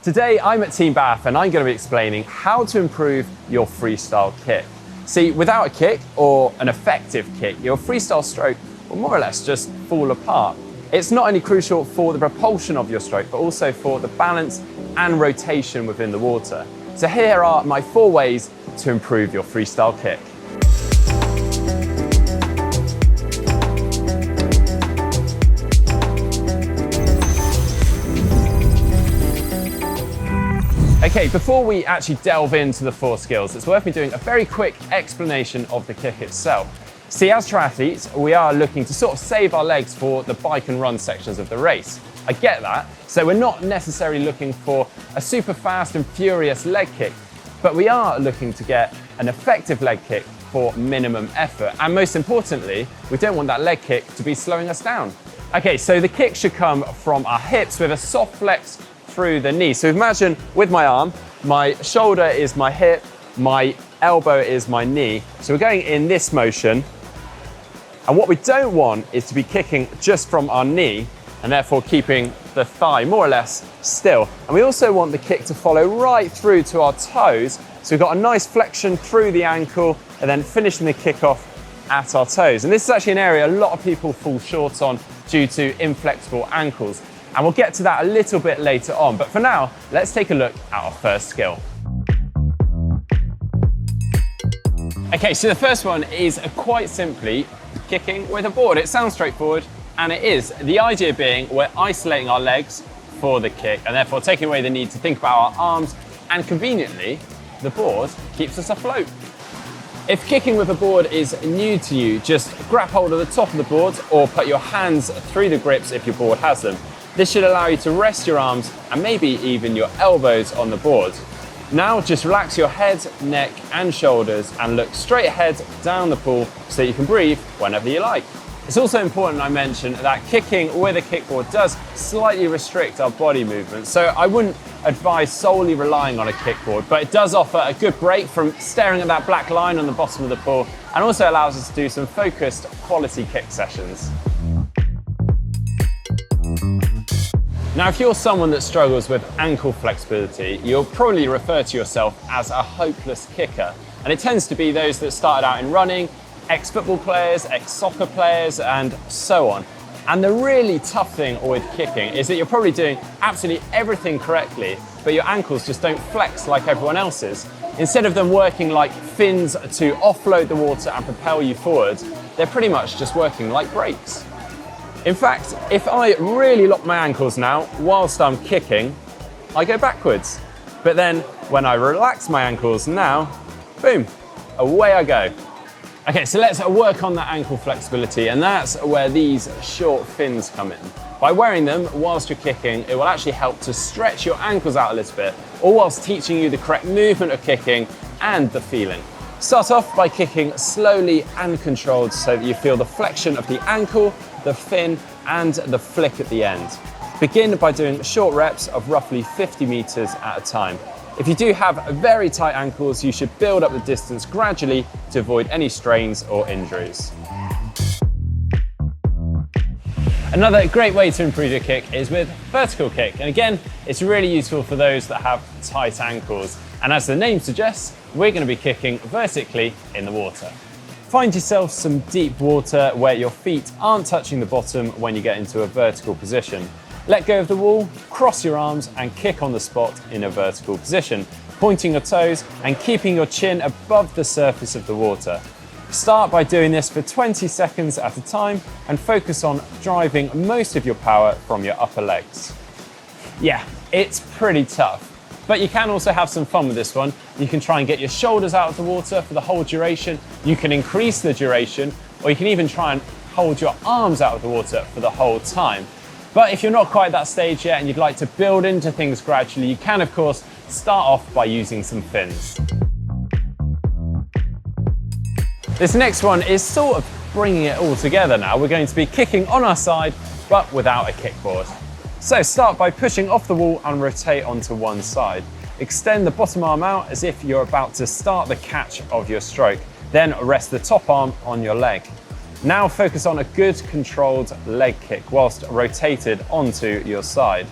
Today I'm at Team Bath and I'm going to be explaining how to improve your freestyle kick. See, without a kick or an effective kick, your freestyle stroke will more or less just fall apart. It's not only crucial for the propulsion of your stroke, but also for the balance and rotation within the water. So here are my 4 ways to improve your freestyle kick. Okay, before we actually delve into the 4 skills, it's worth me doing a very quick explanation of the kick itself. See, as triathletes, we are looking to sort of save our legs for the bike and run sections of the race. I get that. So we're not necessarily looking for a super fast and furious leg kick, but we are looking to get an effective leg kick for minimum effort. And most importantly, we don't want that leg kick to be slowing us down. Okay, so the kick should come from our hips with a soft flex through the knee. So imagine with my arm, my shoulder is my hip, my elbow is my knee. So we're going in this motion. And what we don't want is to be kicking just from our knee and therefore keeping the thigh more or less still. And we also want the kick to follow right through to our toes. So we've got a nice flexion through the ankle and then finishing the kick off at our toes. And this is actually an area a lot of people fall short on due to inflexible ankles. And we'll get to that a little bit later on. But for now, let's take a look at our first skill. Okay, so the first one is quite simply kicking with a board. It sounds straightforward, and it is. The idea being we're isolating our legs for the kick and therefore taking away the need to think about our arms, and conveniently, the board keeps us afloat. If kicking with a board is new to you, just grab hold of the top of the board or put your hands through the grips if your board has them. This should allow you to rest your arms and maybe even your elbows on the board. Now just relax your head, neck and shoulders and look straight ahead down the pool so that you can breathe whenever you like. It's also important I mention that kicking with a kickboard does slightly restrict our body movement. So I wouldn't advise solely relying on a kickboard, but it does offer a good break from staring at that black line on the bottom of the pool and also allows us to do some focused quality kick sessions. Now, if you're someone that struggles with ankle flexibility, you'll probably refer to yourself as a hopeless kicker. And it tends to be those that started out in running, ex-football players, ex-soccer players, and so on. And the really tough thing with kicking is that you're probably doing absolutely everything correctly, but your ankles just don't flex like everyone else's. Instead of them working like fins to offload the water and propel you forward, they're pretty much just working like brakes. In fact, if I really lock my ankles now whilst I'm kicking, I go backwards. But then when I relax my ankles now, boom, away I go. Okay, so let's work on that ankle flexibility, and that's where these short fins come in. By wearing them whilst you're kicking, it will actually help to stretch your ankles out a little bit, all whilst teaching you the correct movement of kicking and the feeling. Start off by kicking slowly and controlled so that you feel the flexion of the ankle, the fin, and the flick at the end. Begin by doing short reps of roughly 50 meters at a time. If you do have very tight ankles, you should build up the distance gradually to avoid any strains or injuries. Another great way to improve your kick is with vertical kick. And again, it's really useful for those that have tight ankles. And as the name suggests, we're going to be kicking vertically in the water. Find yourself some deep water where your feet aren't touching the bottom when you get into a vertical position. Let go of the wall, cross your arms and kick on the spot in a vertical position, pointing your toes and keeping your chin above the surface of the water. Start by doing this for 20 seconds at a time and focus on driving most of your power from your upper legs. Yeah, it's pretty tough. But you can also have some fun with this one. You can try and get your shoulders out of the water for the whole duration. You can increase the duration, or you can even try and hold your arms out of the water for the whole time. But if you're not quite at that stage yet and you'd like to build into things gradually, you can, of course, start off by using some fins. This next one is sort of bringing it all together now. We're going to be kicking on our side, but without a kickboard. So start by pushing off the wall and rotate onto one side. Extend the bottom arm out as if you're about to start the catch of your stroke. Then rest the top arm on your leg. Now focus on a good controlled leg kick whilst rotated onto your side.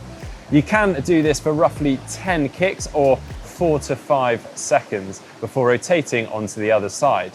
You can do this for roughly 10 kicks or 4 to 5 seconds before rotating onto the other side.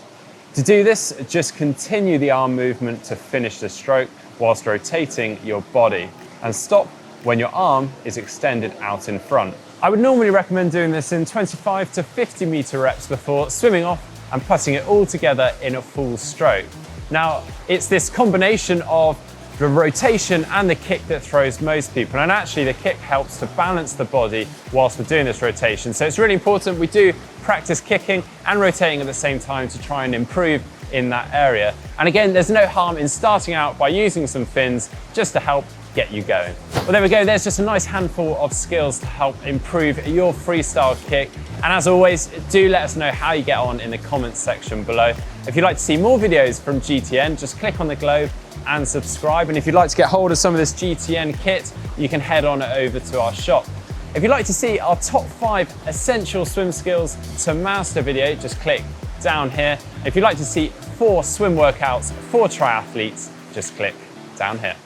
To do this, just continue the arm movement to finish the stroke whilst rotating your body, and stop when your arm is extended out in front. I would normally recommend doing this in 25 to 50 meter reps before swimming off and putting it all together in a full stroke. Now, it's this combination of the rotation and the kick that throws most people, and actually the kick helps to balance the body whilst we're doing this rotation. So it's really important we do practice kicking and rotating at the same time to try and improve in that area. And again, there's no harm in starting out by using some fins just to help get you going. Well, there we go. There's just a nice handful of skills to help improve your freestyle kick. And as always, do let us know how you get on in the comments section below. If you'd like to see more videos from GTN, just click on the globe and subscribe. And if you'd like to get hold of some of this GTN kit, you can head on over to our shop. If you'd like to see our top 5 essential swim skills to master video, just click down here. If you'd like to see 4 swim workouts for triathletes, just click down here.